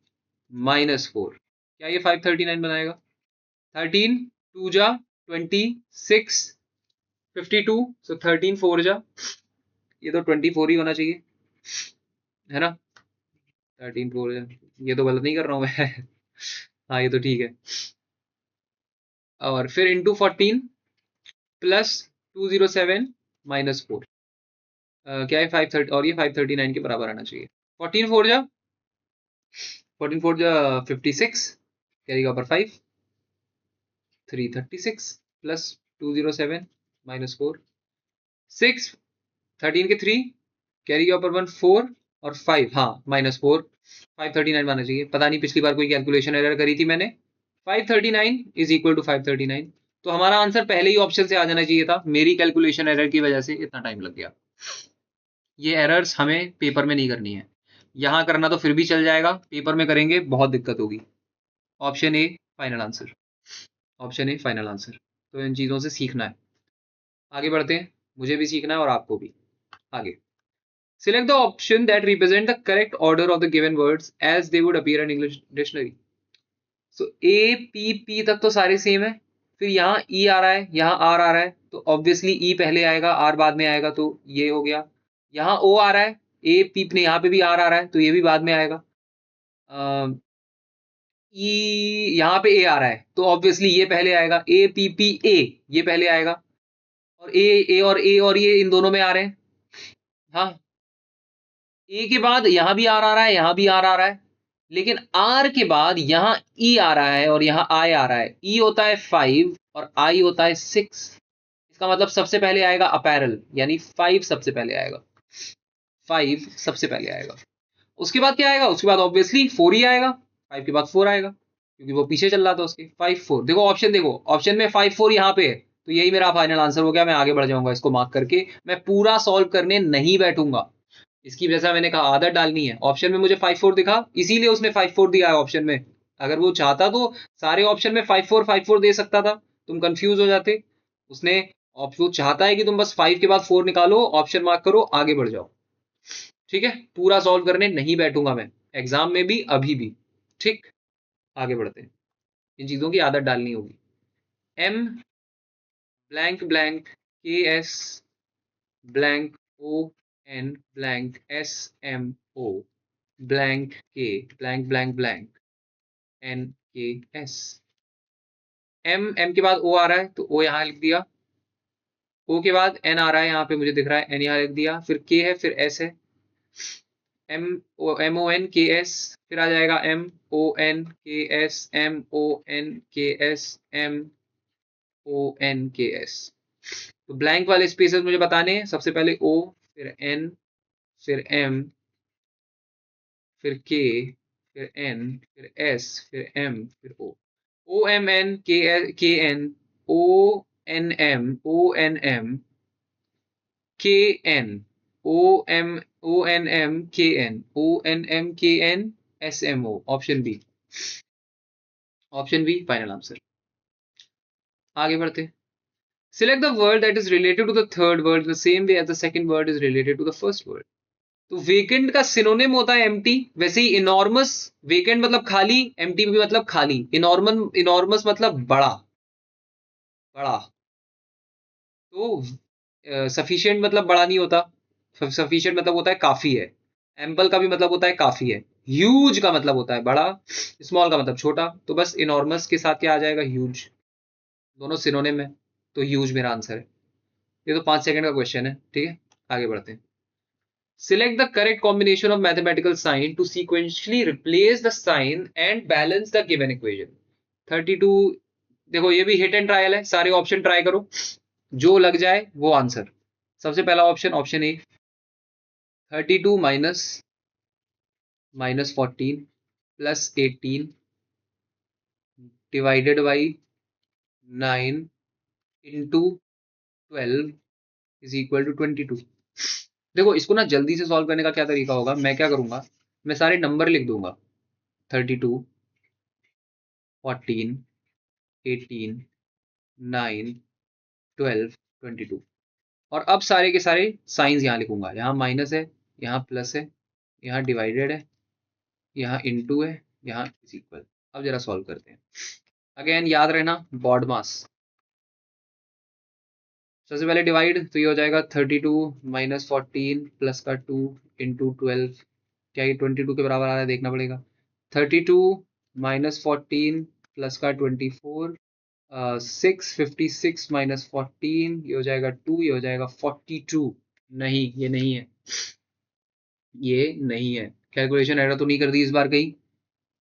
Speaker 1: -4, क्या ये 539 बनाएगा? 13 2 जा 26 52, सो 13 4 जा, ये तो 24 ही होना चाहिए, है ना? 13 4 जा, ये तो गलत नहीं कर रहा हूँ मैं हाँ ये तो ठीक है। और फिर इंटू 14 प्लस 207 -4, क्या है 530, और ये 539 के बराबर आना चाहिए। 14 4 जा 56, कैरी का ऊपर 5, 336 प्लस 207 -4, 6, 13 के 3, कैरी के ऊपर 1 4 और 5, हाँ -4, 539 आना चाहिए। पता नहीं पिछली बार कोई कैलकुलेशन एरर करी थी मैंने। 539 इज इक्वल टू 539, तो हमारा आंसर पहले ही ऑप्शन से आ जाना चाहिए था, मेरी कैलकुलेशन एरर की वजह से इतना टाइम लग गया। ये एरर्स हमें पेपर में नहीं करनी है, यहाँ करना तो फिर भी चल जाएगा, पेपर में करेंगे बहुत दिक्कत होगी। Option A final answer, option A final answer. तो इन चीज़ों से सीखना है। आगे बढ़ते हैं, मुझे भी सीखना है और आपको भी। आगे, select the option that represent the correct order of the given words as they would appear in English dictionary. So A P P तक तो सारे सेम है, फिर यहाँ E आ रहा है, यहाँ R आ रहा है, तो ऑब्वियसली E पहले आएगा, R बाद में आएगा, तो ये हो गया। यहाँ O आ रहा है, A P ने, यहाँ पे भी R आ रहा है, तो ये भी बाद में आएगा। E यहाँ पे A आ रहा है, तो ऑब्वियसली ये पहले आएगा, A P P A ये पहले आएगा, और A और ये इन दोनों में आ रहे हैं। हाँ, ए के बाद यहां भी आर आ रहा है, यहां भी आर आ रहा है, लेकिन आर के बाद यहां ई आ रहा है और यहां आई आ रहा है। ई होता है 5 और आई होता है 6, इसका मतलब सबसे पहले आएगा अपैरल, यानी 5 सबसे पहले आएगा, 5 सबसे पहले आएगा। उसके बाद क्या आएगा? उसके बाद ऑब्वियसली 4 ही आएगा, 5 के बाद 4 आएगा, क्योंकि वो पीछे चल रहा था उसके। 5 4, देखो ऑप्शन, देखो ऑप्शन में 5 4 यहाँ पे है, तो यही मेरा फाइनल आंसर हो गया। मैं आगे बढ़ जाऊंगा इसको मार्क करके, मैं पूरा सॉल्व करने नहीं बैठूंगा, इसकी जैसा मैंने कहा आदत डालनी है। ऑप्शन में मुझे 5 4 दिखा, इसीलिए उसने 5 4 दिया है ऑप्शन में। अगर वो चाहता तो सारे ऑप्शन में 5 4 दे सकता था, तुम कंफ्यूज हो जाते। उसने वो चाहता है कि तुम बस 5 के बाद 4 निकालो, ऑप्शन मार्क करो, आगे बढ़ जाओ। ठीक है, पूरा सॉल्व करने नहीं बैठूंगा मैं, एग्जाम में भी, अभी भी। ठीक, आगे बढ़ते हैं, इन चीजों की आदत डालनी होगी। M blank blank KS blank ON blank SMO blank K blank blank blank NKS। M के बाद O आ रहा है, तो O यहाँ लिख दिया। O के बाद N आ रहा है, यहाँ पे मुझे दिख रहा है, N यहाँ लिख दिया। फिर K है, फिर S है, MONKS, फिर आ जाएगा MONKS MONKS MONKS। तो ब्लैंक वाले स्पेसेस मुझे बताने हैं, सबसे पहले O, फिर N, फिर M, फिर K, फिर N, फिर S, फिर M, फिर O। OMN KN ONM ONM KN ONM KN ONM KN SMO। Option B, option B final answer. आगे बढ़ते, select the word that is related to the third word the same way as the second word is related to the first word। तो vacant का synonym होता है empty, वैसे ही enormous, vacant मतलब खाली, empty भी मतलब खाली, इनॉर्मस मतलब बड़ा, बड़ा। तो सफिशिएंट मतलब बड़ा नहीं होता, सफिशिएंट मतलब होता है काफी है, एम्पल का भी मतलब होता है काफी है, ह्यूज का मतलब होता है बड़ा, स्मॉल का मतलब छोटा, तो बस इनॉर्मस के साथ क्या आ जाएगा, ह्यूज, दोनों सिनोनिम है, तो ह्यूज मेरा आंसर है। ये तो 5 सेकंड का क्वेश्चन है, ठीक है, आगे बढ़ते हैं। Select the correct combination of mathematical sign to sequentially replace the sign and balance the given equation. 32, देखो ये भी हिट एंड ट्रायल है, सारे ऑप्शन ट्राई करो, जो लग जाए वो आंसर। सबसे पहला option, option A, 32 minus 14 plus 18 divided by 9 into 12 is equal to 22। देखो इसको ना जल्दी से सॉल्व करने का क्या तरीका होगा, मैं क्या करूंगा, मैं सारे नंबर लिख दूंगा, 32, 14, 18, 9, 12, 22, और अब सारे के सारे साइंस यहाँ लिखूंगा, यहाँ माइनस है, यहाँ प्लस है, यहाँ डिवाइडेड है, यहाँ इनटू है, यहाँ इज इक्वल। अब जरा सॉल्व करते हैं। अगेन याद रहना बॉड मास, सबसे पहले डिवाइड, तो ये हो जाएगा 32 माइनस 14 प्लस का 2 इंटू 12, क्या ये 22 के बराबर आ रहा है, देखना पड़ेगा। 32 माइनस 14 प्लस का 24, 656 माइनस 14, ये हो जाएगा 2, ये हो जाएगा 42। नहीं ये नहीं है, ये नहीं है, कैलकुलेशन एरर तो नहीं कर दी इस बार कहीं।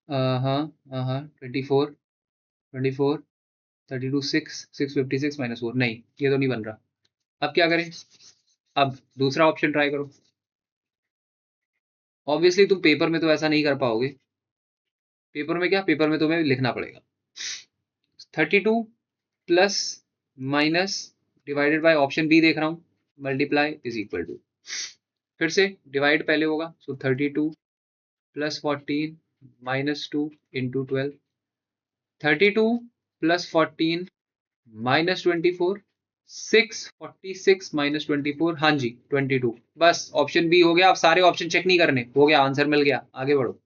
Speaker 1: हाँ हाँ 24, 24, 32, 656 माइनस 4, नहीं ये तो नहीं बन रहा। अब क्या करें, अब दूसरा ऑप्शन ट्राई करो। ऑब्वियसली तुम पेपर में तो ऐसा नहीं कर पाओगे, पेपर में क्या, पेपर में तुम्हें लिखना पड़ेगा। 32 plus minus divided by option B देख रहा हूं, मल्टीप्लाई इज इक्वल टू, फिर से डिवाइड पहले होगा, सो 32 plus 14 minus 2 into 12, 32 plus 14 minus 24, 646 minus 24, हाँ जी 22, बस ऑप्शन बी हो गया। अब सारे ऑप्शन चेक नहीं करने, हो गया आंसर मिल गया, आगे बढ़ो,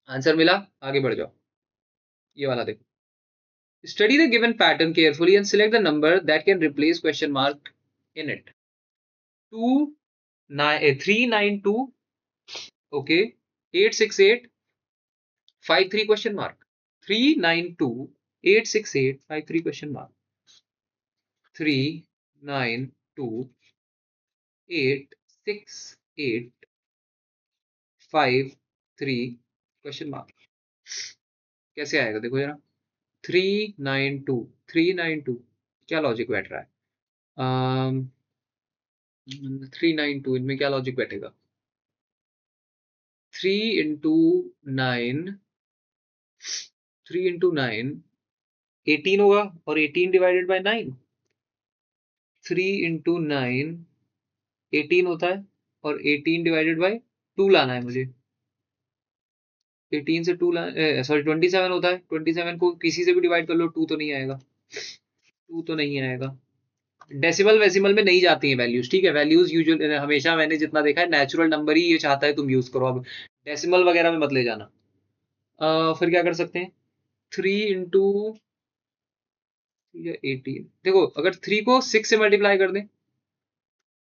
Speaker 1: आंसर मिला, आगे बढ़ जाओ। ये वाला देखो, study the given pattern carefully and select the number that can replace question mark in it. 392, okay, 868 53 question mark, 392 868 53 question mark, 392 868 53 question mark, कैसे आएगा देखो जरा, 392 क्या लॉजिक बैठ रहा है, 392 इनमें क्या लॉजिक बैठेगा, 3 इंटू 9 18 होगा, और 18 डिवाइडेड बाय 9, 3 इंटू 9 18 होता है, और 18 डिवाइडेड बाय 2 लाना है मुझे, 18 से 2 सॉरी 27 होता है, 27 को किसी से भी डिवाइड कर लो, 2 तो नहीं आएगा, 2 तो नहीं आएगा। डेसिमल वेसिमल में नहीं जाती हैं वैल्यूज, ठीक है, वैल्यूज यूजुअल हमेशा मैंने जितना देखा है नेचुरल नंबर ही ये चाहता है तुम यूज करो, अब डेसिमल वगैरह में मत ले जाना। फिर क्या कर सकते हैं, 3 इंटू 18, देखो अगर 3 को 6 से मल्टीप्लाई कर दें,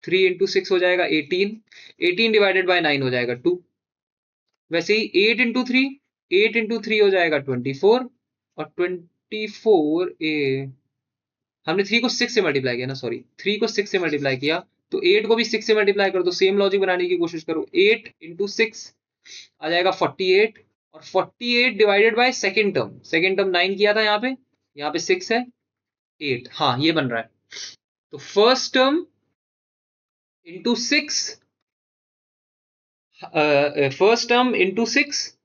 Speaker 1: 3 इंटू 6 हो जाएगा 18, 18 डिवाइडेड बाय 9 हो जाएगा 2, वैसे ही 8 इंटू 3, 8 इंटू 3 हो जाएगा 24, और 24 हमने 3 को 6 से मल्टीप्लाई किया ना, सॉरी 3 को 6 से मल्टीप्लाई किया, तो 8 को भी 6 से मल्टीप्लाई कर दो, सेम लॉजिक बनाने की कोशिश करो, 8 इंटू 6 आ जाएगा 48, और 48 डिवाइडेड बाय सेकेंड टर्म 9 किया था यहाँ पे 6 है 8, हाँ ये बन रहा है, तो first term into 6, first term into 6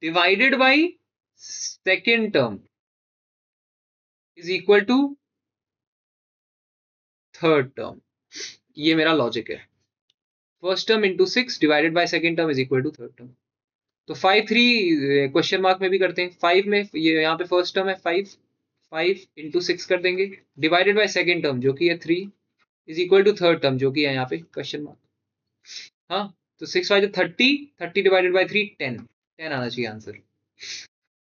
Speaker 1: divided by second term is equal to third term, ये मेरा लॉजिक है, first term into 6 divided by second term is equal to third term. तो 5 3 क्वेश्चन मार्क में भी करते हैं, 5 में ये यहाँ पे फर्स्ट टर्म है 5, 5 इंटू 6 कर देंगे, डिवाइडेड बाई सेकेंड टर्म जो कि है 3 is equal to third term जो कि है यहाँ पे क्वेश्चन मार्क, हाँ, तो 6 5 30, 30 डिवाइडेड बाई 3 10, 10 आना चाहिए आंसर,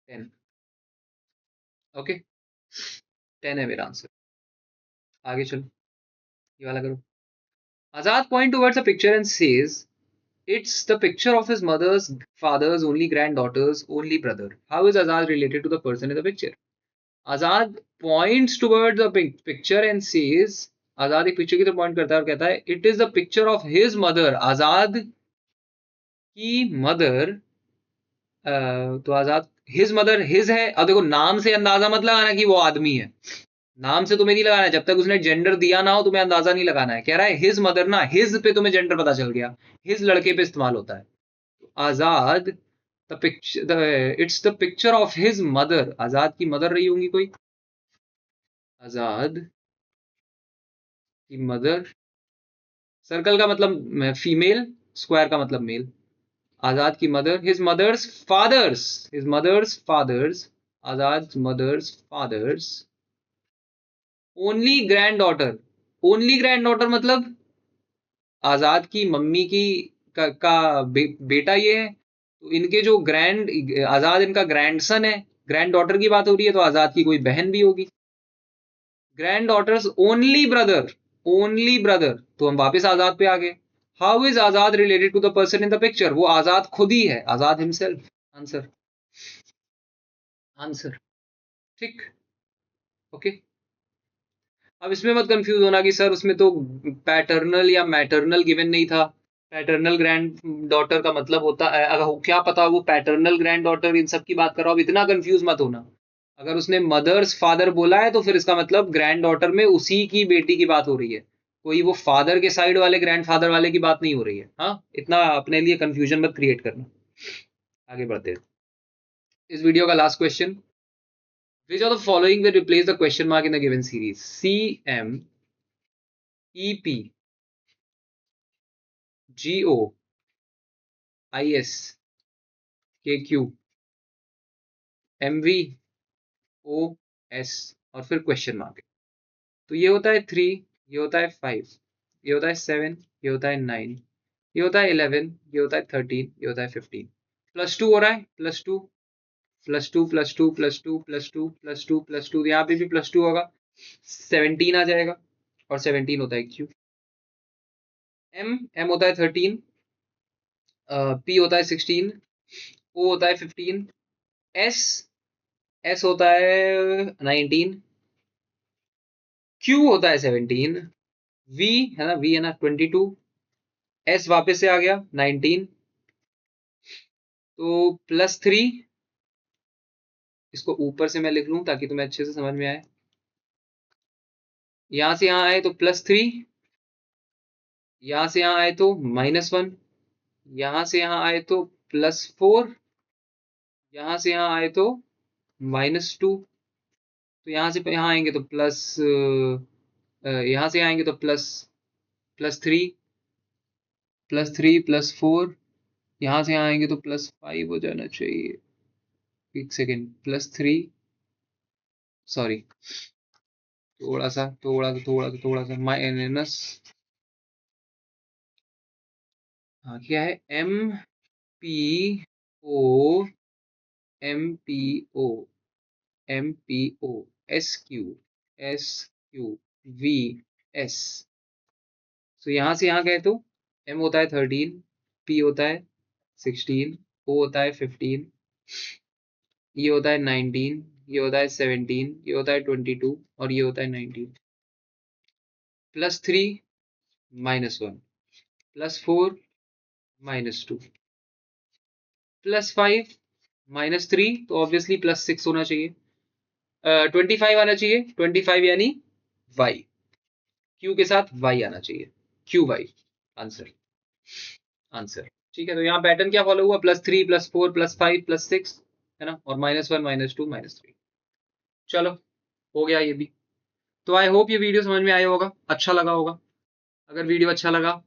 Speaker 1: 10, ओके 10 है मेरा आंसर। आगे चलो, ये वाला करो। Azad point towards a picture and says It's the picture of his mother's, father's only granddaughter's only brother. How is Azad related to the person in the picture? Azad points towards the picture and says, Azad एक picture की तरफ point करता है और कहता है, it is the picture of his mother. Azad की mother, तो आजाद हिज मदर हिज है। अब देखो नाम से अंदाजा मत लगाना कि वो आदमी है, नाम से तुम्हें नहीं लगाना है, जब तक उसने जेंडर दिया ना हो तुम्हें अंदाजा नहीं लगाना है। कह रहा है हिज मदर ना, हिज पे तुम्हें जेंडर पता चल गया, हिज लड़के पे इस्तेमाल होता है। Azad the picture, it's the picture of his mother, Azad की मदर रही होंगी कोई, आजाद की मदर, सर्कल का मतलब फीमेल, स्क्वायर का मतलब मेल। आजाद की mother, his mother's father's, his mother's father's, Azad mother's father's only granddaughter, only granddaughter मतलब आजाद की मम्मी की का बेटा ये है, तो इनके जो ग्रैंड, आजाद इनका ग्रैंडसन है, ग्रैंड डॉटर की बात हो रही है तो आजाद की कोई बहन भी होगी। Granddaughters only brother, only brother, तो हम वापस आजाद पे आ गए। How is Azad related to the person in the picture? वो आजाद खुद ही है, आजाद हिमसेल्फ। आंसर, आंसर, ठीक, ओके। अब इसमें मत कंफ्यूज होना कि सर उसमें तो पैटर्नल या मैटरनल गिवन नहीं था, पैटर्नल ग्रैंड डॉटर का मतलब होता है, अगर क्या पता वो पैटर्नल ग्रैंड डॉटर इन सब की बात कर रहा हो, इतना कंफ्यूज मत होना। अगर उसने मदर्स फादर बोला है तो फिर इसका मतलब ग्रैंड डॉटर में उसी की बेटी की बात हो रही है, कोई वो फादर के साइड वाले ग्रैंड फादर वाले की बात नहीं हो रही है। हाँ, इतना अपने लिए कंफ्यूजन मत क्रिएट करना। आगे बढ़ते हैं। इस वीडियो का last question, which of the following will replace the question mark in the given series? C M E P G O I S K Q M V O S और फिर question mark. तो ये होता है 3, ये होता है 5, ये होता है 7, ये होता है 9, ये होता है 11, ये होता है 13, ये होता है 15। +2 हो रहा है, +2 +2 +2 +2 +2 +2 +2, यहाँ पे भी +2 होगा, 17 आ जाएगा और 17 होता है Q। M होता है 13, P होता है 16, O होता है 15, S होता है 19, Q होता है 17, V है ना, V है ना 22, S वापस से आ गया 19, तो +3, इसको ऊपर से मैं लिख लूं ताकि तुम्हें अच्छे से समझ में आए। यहां से यहां आए तो +3, यहां से यहां आए तो -1, यहां से यहां आए तो +4, यहां से यहां आए तो -2, तो यहां से यहां आएंगे तो यहां से आएंगे तो +3 +4, यहां से यहां आएंगे तो +5 हो जाना चाहिए। एक सेकेंड, +3, सॉरी, थोड़ा सा माइनस, हाँ क्या है, MPO SQVS। तो यहां से यहां गए तो M होता है 13, P होता है 16, O होता है 15, ये होता है 19, ये होता है 17, ये होता है 22 और ये होता है 19। +3 -1, +4 -2, +5 -3, तो ऑब्वियसली +6 होना चाहिए, 25 आना चाहिए, 25 यानी Y, Q के साथ Y आना चाहिए, QY आंसर, आंसर। ठीक है, तो यहाँ पैटर्न क्या फॉलो हुआ, +3 +4 +5 +6 है ना, और -1 -2 -3। चलो, हो गया ये भी। तो आई होप ये वीडियो समझ में आया होगा, अच्छा लगा होगा। अगर वीडियो अच्छा लगा,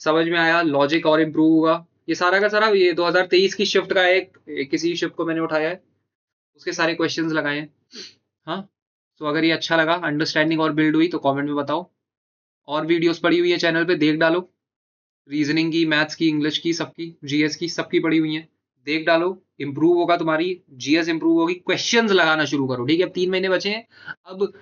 Speaker 1: समझ में आया, लॉजिक और इम्प्रूव हुआ, ये सारा का सारा ये 2023 की शिफ्ट का एक किसी शिफ्ट को मैंने उठाया है, उसके सारे क्वेश्चंस लगाए हैं। हाँ, तो अगर ये अच्छा लगा, अंडरस्टैंडिंग और बिल्ड हुई तो कमेंट में बताओ। और वीडियोस पड़ी हुई है चैनल पे, देख डालो, रीजनिंग की, मैथ्स की, इंग्लिश की, सबकी, जीएस की, सबकी पड़ी हुई है, देख डालो। इंप्रूव होगा तुम्हारी जीएस, इंप्रूव होगी, क्वेश्चंस लगाना शुरू करो। ठीक है, अब 3 महीने बचे हैं, अब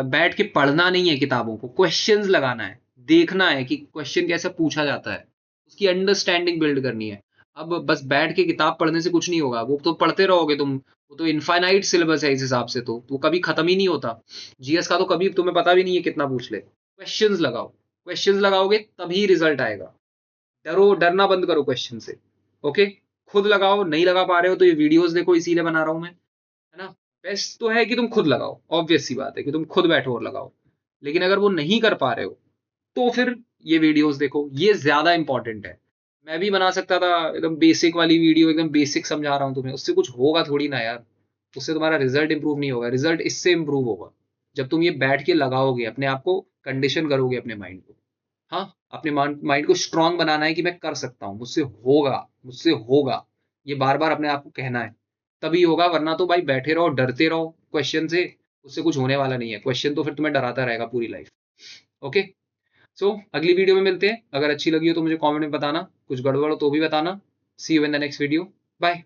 Speaker 1: बैठ के पढ़ना नहीं है किताबों को, क्वेश्चंस लगाना है, देखना है कि क्वेश्चन कैसे पूछा जाता है। उसकी अंडरस्टैंडिंग बिल्ड करनी है। अब बस बैठ के किताब पढ़ने से कुछ नहीं होगा, वो तो पढ़ते रहोगे तुम, वो तो इनफाइनाइट सिलेबस है इस हिसाब से, तो वो कभी खत्म ही नहीं होता। जीएस का तो कभी तुम्हें पता भी नहीं है कितना पूछ ले। क्वेश्चंस लगाओ, क्वेश्चंस लगाओगे तभी रिजल्ट आएगा। डरना बंद करो क्वेश्चन से। ओके, खुद लगाओ, नहीं लगा पा रहे हो तो ये वीडियोस देखो, इसीलिए बना रहा हूं मैं, है ना। बेस्ट तो है कि तुम खुद लगाओ, ऑब्वियस सी बात है कि तुम खुद बैठो और लगाओ। लेकिन अगर वो नहीं कर पा रहे हो तो फिर ये वीडियोस देखो, ये ज्यादा इंपॉर्टेंट है। मैं भी बना सकता था एकदम बेसिक वाली वीडियो, एकदम बेसिक समझा रहा हूं तुम्हें, उससे कुछ होगा थोड़ी ना यार। उससे तुम्हारा रिजल्ट इंप्रूव नहीं होगा, रिजल्ट इससे इंप्रूव होगा जब तुम ये बैठ के लगाओगे, अपने आप को कंडीशन करोगे अपने माइंड को। हाँ, अपने माइंड को स्ट्रांग बनाना है कि मैं कर सकता हूँ, मुझसे होगा, मुझसे होगा, ये बार बार अपने आप को कहना है, तभी होगा। वरना तो भाई बैठे रहो, डरते रहो क्वेश्चन से, उससे कुछ होने वाला नहीं है। क्वेश्चन तो फिर तुम्हें डराता रहेगा पूरी लाइफ। ओके, सो अगली वीडियो में मिलते हैं। अगर अच्छी लगी हो तो मुझे कमेंट में बताना, कुछ गड़बड़ हो तो भी बताना। See you in the next video, bye.